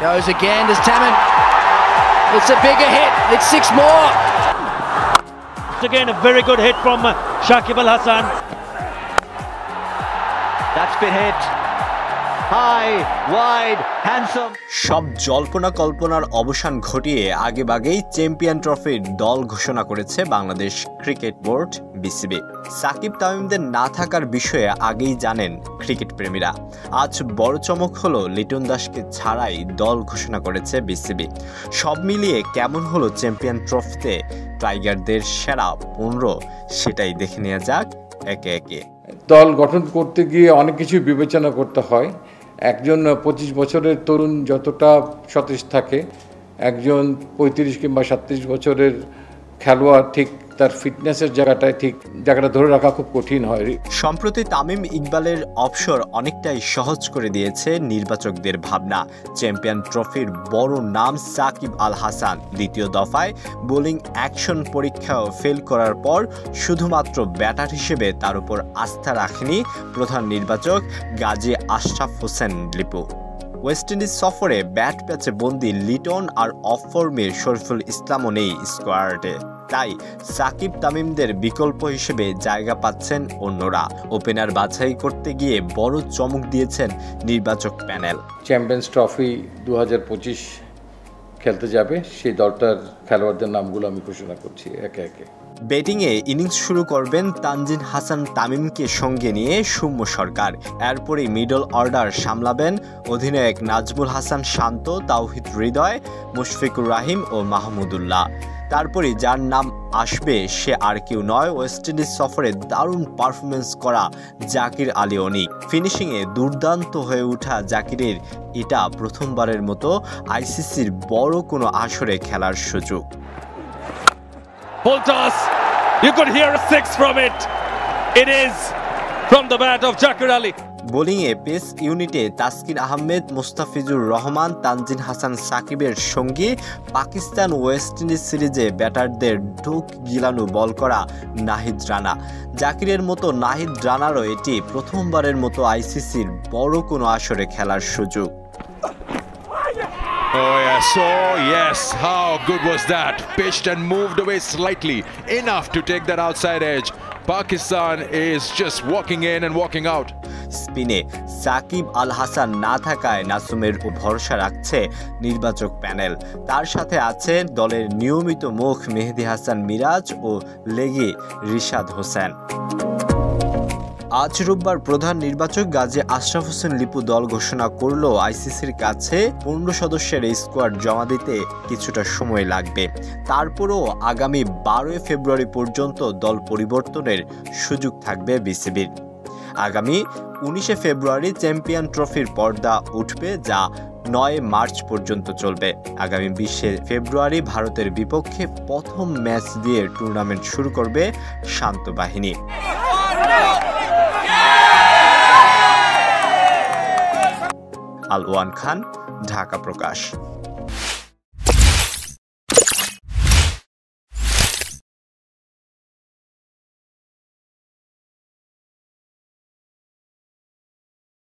Goes again, does Tamim. It's a bigger hit, it's 6 more. Again, a very good hit from Shakib Al Hasan. That's been hit. High, wide, handsome. সব জল্পনা কল্পনার অবসান ঘটিয়ে আগেভাগেই champion ট্রফির দল ঘোষণা করেছে Bangladesh cricket board BCB. Shakib তামিমদের না থাকার বিষয়ে আগেই জানেন ক্রিকেট প্রেমীরা। আজ বড় চমক হলো লিটন দাসকে ছাড়াই দল ঘোষণা করেছে বিসিবি। সব মিলিয়ে কেমন হলো চ্যাম্পিয়ন ট্রফিতে টাইগারদের সেরা 15 সেটাই দেখে নেওয়া যাক একে একে। দল গঠন করতে গিয়ে অনেক কিছু বিবেচনা করতে হয়। একজন 25 বছরের তরুণ যতটা সতেজ থাকে, একজন 35 কিংবা 37 বছরের খেলোয়াড় ঠিক তার ফিটনেসের জায়গাটা ধরে রাখা খুব কঠিন হয়। সম্প্রতি তামিম ইকবালের অবসর অনেকটাই সহজ করে দিয়েছে নির্বাচকদের ভাবনা। চ্যাম্পিয়ন ট্রফির বড় নাম সাকিব আল হাসান দ্বিতীয় দফায় বোলিং অ্যাকশন পরীক্ষাও ফেল করার পর শুধুমাত্র ব্যাটার হিসেবে তার উপর আস্থা রাখেনি প্রধান নির্বাচক গাজী আশরাফ হোসেন লিপু। ওয়েস্ট ইন্ডিজ সফরে ব্যাট প্যাচে বন্দি লিটন আর অফ ফর্মে শরীফুল ইসলামও নেই স্কোয়াডে। তাই সাকিব তামিমদের বিকল্প হিসেবে জায়গা পাচ্ছেন অন্যরা। ওপেনার বাছাই করতে গিয়ে বড় চমক দিয়েছেন নির্বাচক প্যানেল। চ্যাম্পিয়ন্স ট্রফি 2025 খেলতে যাবে, সেই দলটার খেলোয়াড়দের নামগুলো আমি ঘোষণা করছি একে একে। ব্যাটিংয়ে ইনিংস শুরু করবেন তানজিন হাসান তামিমকে সঙ্গে নিয়ে সৌম্য সরকার। এরপরই মিডল অর্ডার সামলাবেন অধিনায়ক নাজমুল হাসান শান্ত, তাওহিদ হৃদয়, মুশফিকুর রহিম ও মাহমুদুল্লাহ। তারপরে যার নাম আসবে সে আর কেউ নয়, ওয়েস্ট ইন্ডিজ সফরে দারুণ পারফরমেন্স করা জাকির আলী অনিক। ফিনিশিংয়ে দুর্দান্ত হয়ে ওঠা জাকিরের এটা প্রথমবারের মতো আইসিসির বড় কোনো আসরে খেলার সুযোগ। Full toss. You could hear a 6 from it. It is from the bat of Jakir Ali. বোলিংয়ে পেস ইউনিটে তাসকিন আহমেদ, মুস্তাফিজুর রহমান, তানজিন হাসান সাকিবের সঙ্গী পাকিস্তান ওয়েস্ট ইন্ডিজ সিরিজে ব্যাটারদের ঢোক গিলানো বল করা নাহিদ রানা। জাকিরের মতো নাহিদ রানারও এটি প্রথমবারের মতো আইসিসির বড় কোনো আসরে খেলার সুযোগ। Oh yes, oh yes, how good was that? Pitched and moved away slightly, enough to take that outside edge. Pakistan is just walking in and walking out. স্পিনে Shakib Al Hasan না থাকায় নাসুমের ভরসা রাখছে নির্বাচক প্যানেল। তার সাথে আছে দলের নিয়মিত মুখ মেহেদী হাসান মিরাজ ও লেগে রিশাদ হোসেন। আজ রোববার প্রধান নির্বাচক গাজী আশরাফ হোসেন লিপু দল ঘোষণা করলেও আইসিসির কাছে 15 সদস্যের এই স্কোয়াড জমা দিতে কিছুটা সময় লাগবে। তারপরও আগামী 12 ফেব্রুয়ারি পর্যন্ত দল পরিবর্তনের সুযোগ থাকবে বিসিবির। আগামী 19 ফেব্রুয়ারি চ্যাম্পিয়ন ট্রফির পর্দা উঠবে, যা 9 মার্চ পর্যন্ত চলবে। আগামী 20 ফেব্রুয়ারি ভারতের বিপক্ষে প্রথম ম্যাচ দিয়ে টুর্নামেন্ট শুরু করবে শান্ত বাহিনী। আলওয়ান খান, ঢাকা প্রকাশ।